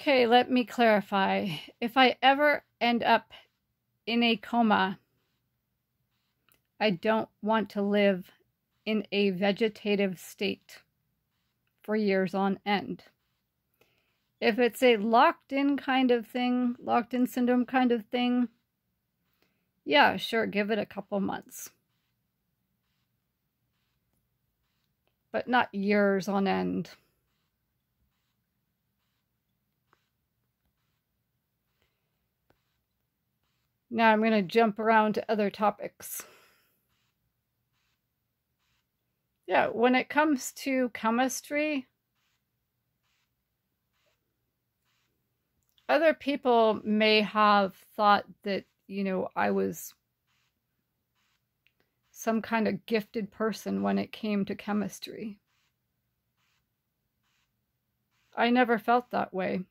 Okay, let me clarify. If I ever end up in a coma, I don't want to live in a vegetative state for years on end. If it's a locked-in kind of thing, locked-in syndrome kind of thing, yeah, sure, give it a couple months. But not years on end. Now I'm going to jump around to other topics. Yeah, when it comes to chemistry, other people may have thought that, I was some kind of gifted person when it came to chemistry. I never felt that way.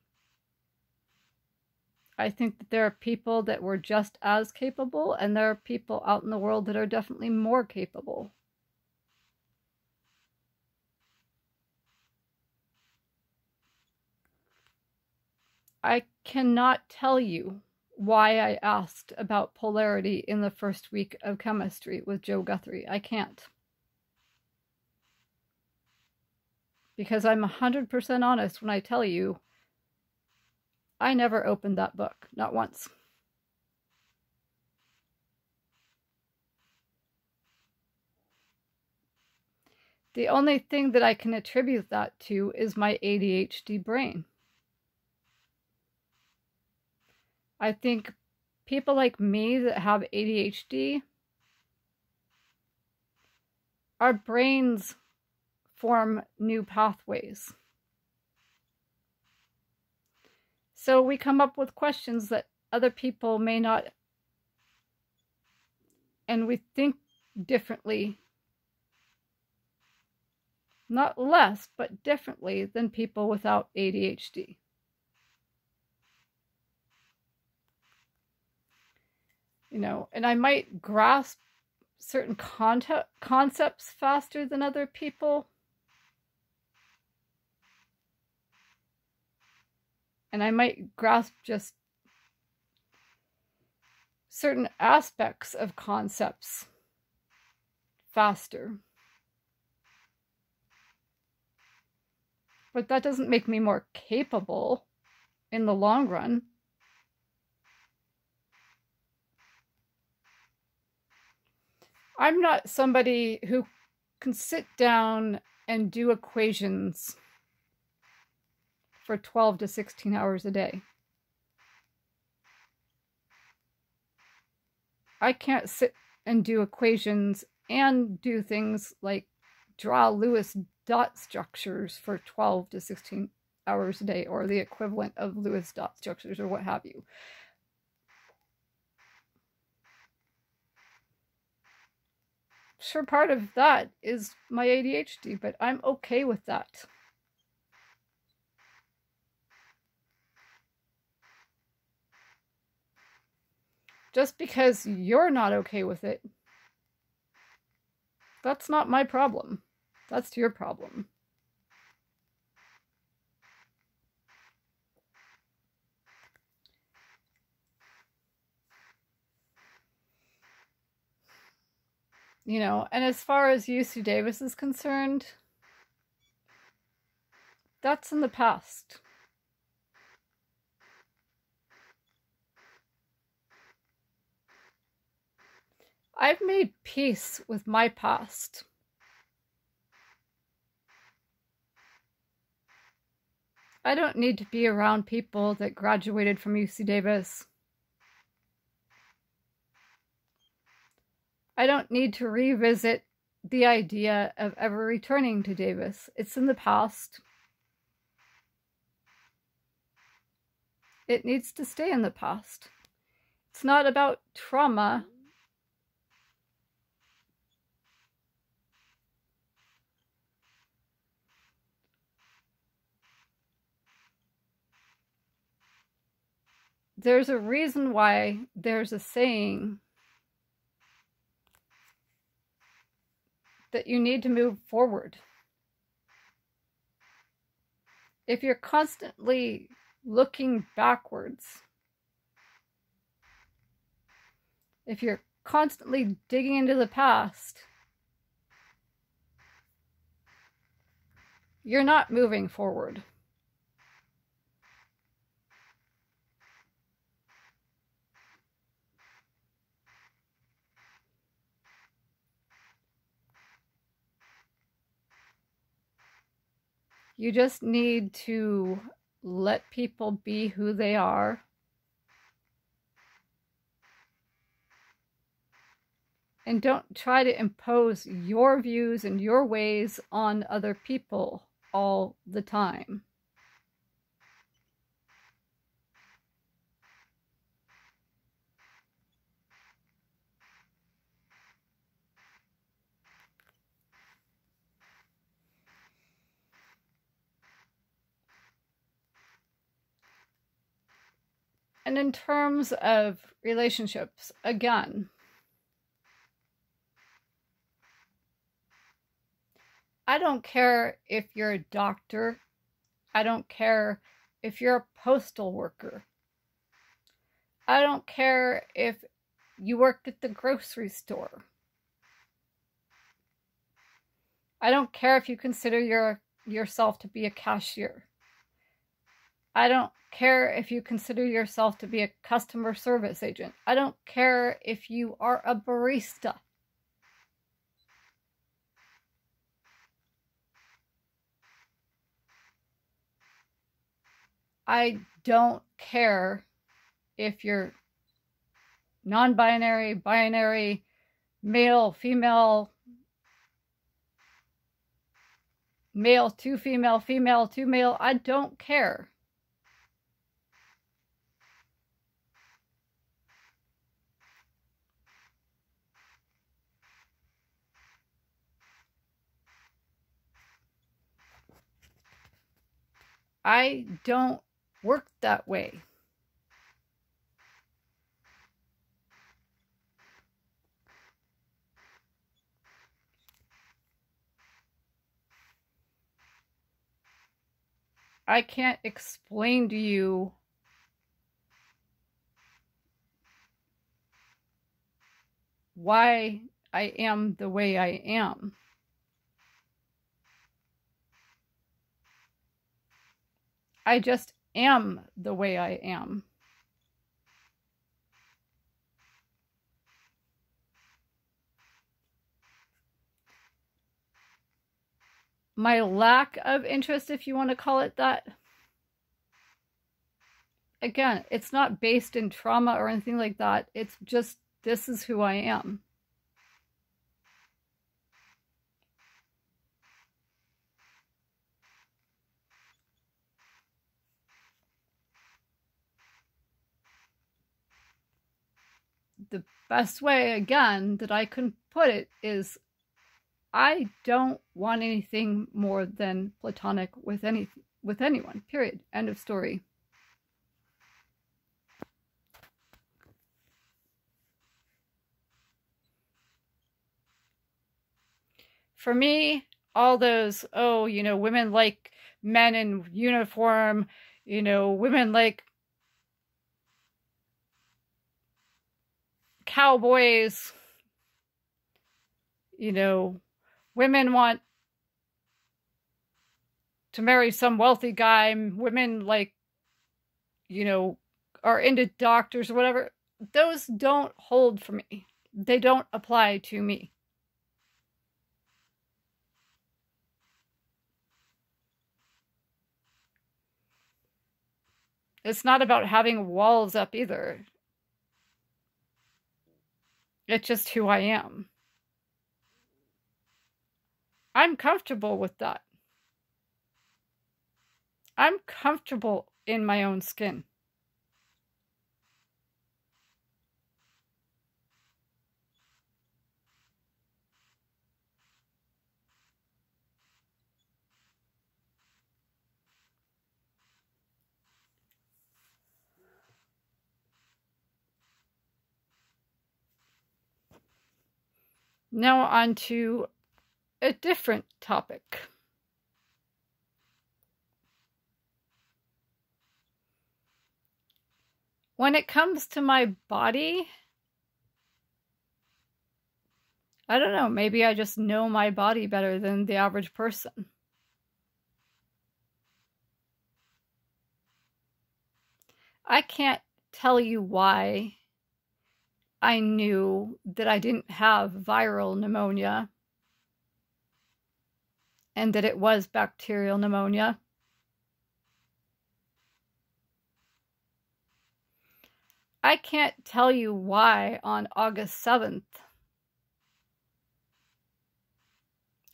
I think that there are people that were just as capable, and there are people out in the world that are definitely more capable. I cannot tell you why I asked about polarity in the first week of chemistry with Joe Guthrie. I can't. Because I'm 100% honest when I tell you, I never opened that book, not once. The only thing that I can attribute that to is my ADHD brain. I think people like me that have ADHD, our brains form new pathways. So we come up with questions that other people may not, and we think differently, not less, but differently than people without ADHD. And I might grasp certain concepts faster than other people. And I might grasp just certain aspects of concepts faster. But that doesn't make me more capable in the long run. I'm not somebody who can sit down and do equations for 12 to 16 hours a day. I can't sit and do equations and do things like draw Lewis dot structures for 12 to 16 hours a day, or the equivalent of Lewis dot structures, or what have you. Sure, part of that is my ADHD, but I'm okay with that. Just because you're not okay with it, that's not my problem. That's your problem. And as far as UC Davis is concerned, that's in the past. I've made peace with my past. I don't need to be around people that graduated from UC Davis. I don't need to revisit the idea of ever returning to Davis. It's in the past. It needs to stay in the past. It's not about trauma. There's a reason why there's a saying that you need to move forward. If you're constantly looking backwards, if you're constantly digging into the past, you're not moving forward. You just need to let people be who they are and don't try to impose your views and your ways on other people all the time. And in terms of relationships, again, I don't care if you're a doctor. I don't care if you're a postal worker. I don't care if you work at the grocery store. I don't care if you consider yourself to be a cashier. I don't care if you consider yourself to be a customer service agent. I don't care if you are a barista. I don't care if you're non-binary, binary, male, female, male to female, female to male. I don't care. I don't work that way. I can't explain to you why I am the way I am. I just am the way I am. My lack of interest, if you want to call it that, again, it's not based in trauma or anything like that. It's just, this is who I am. The best way, again, that I can put it is I don't want anything more than platonic with anyone, period. End of story. For me, all those, oh, you know, women like men in uniform, you know, women like cowboys, you know, women want to marry some wealthy guy, women like, you know, are into doctors or whatever. Those don't hold for me. They don't apply to me. It's not about having walls up either. It's just who I am. I'm comfortable with that. I'm comfortable in my own skin. Now on to a different topic. When it comes to my body, I don't know, maybe I just know my body better than the average person. I can't tell you why I knew that I didn't have viral pneumonia and that it was bacterial pneumonia. I can't tell you why on August 7th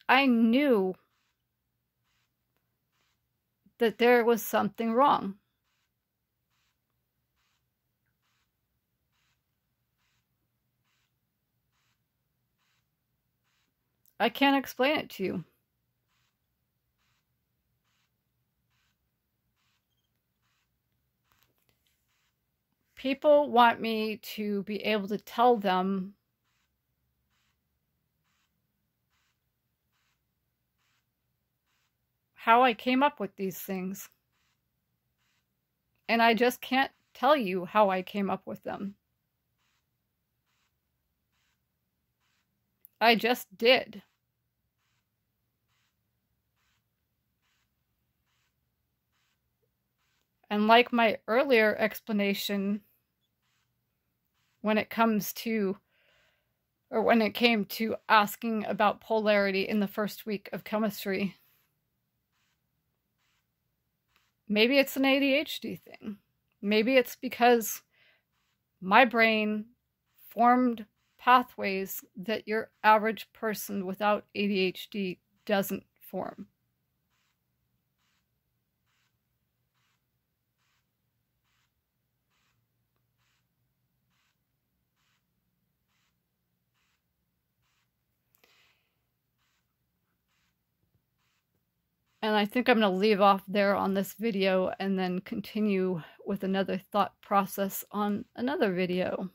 I knew that there was something wrong. I can't explain it to you. People want me to be able to tell them how I came up with these things. And I just can't tell you how I came up with them. I just did. And like my earlier explanation, when it came to asking about polarity in the first week of chemistry, maybe it's an ADHD thing. Maybe it's because my brain formed pathways that your average person without ADHD doesn't form. And I think I'm going to leave off there on this video and then continue with another thought process on another video.